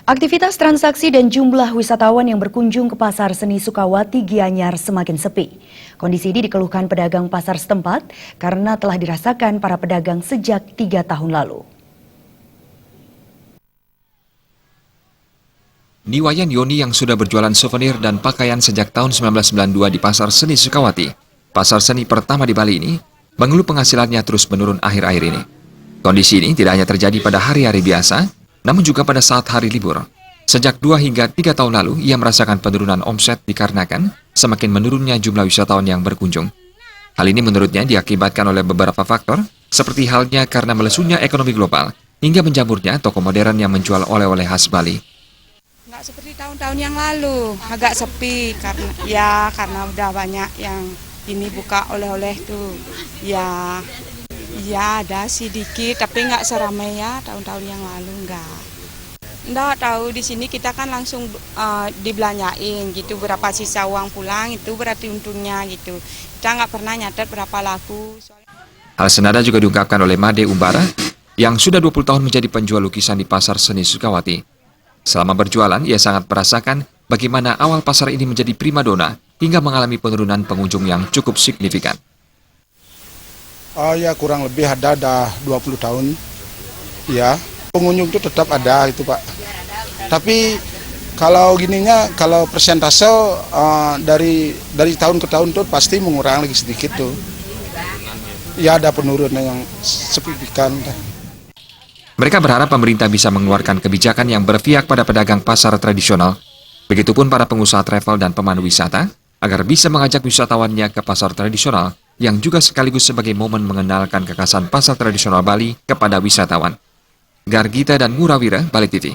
Aktivitas transaksi dan jumlah wisatawan yang berkunjung ke Pasar Seni Sukawati Gianyar semakin sepi. Kondisi ini dikeluhkan pedagang pasar setempat karena telah dirasakan para pedagang sejak 3 tahun lalu. Niwayan Yoni yang sudah berjualan souvenir dan pakaian sejak tahun 1992 di Pasar Seni Sukawati, pasar seni pertama di Bali ini, mengeluh penghasilannya terus menurun akhir-akhir ini. Kondisi ini tidak hanya terjadi pada hari-hari biasa, namun juga pada saat hari libur. Sejak 2 hingga 3 tahun lalu, ia merasakan penurunan omset dikarenakan semakin menurunnya jumlah wisatawan yang berkunjung. Hal ini menurutnya diakibatkan oleh beberapa faktor, seperti halnya karena melesunya ekonomi global, hingga menjamurnya toko modern yang menjual oleh-oleh khas Bali. Nggak seperti tahun-tahun yang lalu, agak sepi karena udah banyak yang ini buka oleh-oleh tuh. Ya ada sedikit, tapi nggak seramai ya tahun-tahun yang lalu nggak tahu di sini kita kan langsung dibelanjain gitu, berapa sisa uang pulang itu berarti untungnya gitu. Kita nggak pernah nyatet berapa laku. Hal senada juga diungkapkan oleh Made Umbara yang sudah 20 tahun menjadi penjual lukisan di Pasar Seni Sukawati. Selama berjualan, ia sangat merasakan bagaimana awal pasar ini menjadi primadona hingga mengalami penurunan pengunjung yang cukup signifikan. Ya kurang lebih ada 20 tahun. Ya, pengunjung itu tetap ada itu Pak. Tapi kalau gininya, kalau persentase dari tahun ke tahun tuh pasti mengurang lagi sedikit tuh. Ya ada penurunan yang signifikan. Mereka berharap pemerintah bisa mengeluarkan kebijakan yang berpihak pada pedagang pasar tradisional, begitupun para pengusaha travel dan pemandu wisata, agar bisa mengajak wisatawannya ke pasar tradisional yang juga sekaligus sebagai momen mengenalkan kekhasan pasar tradisional Bali kepada wisatawan. Gargita dan Murawira, Bali TV.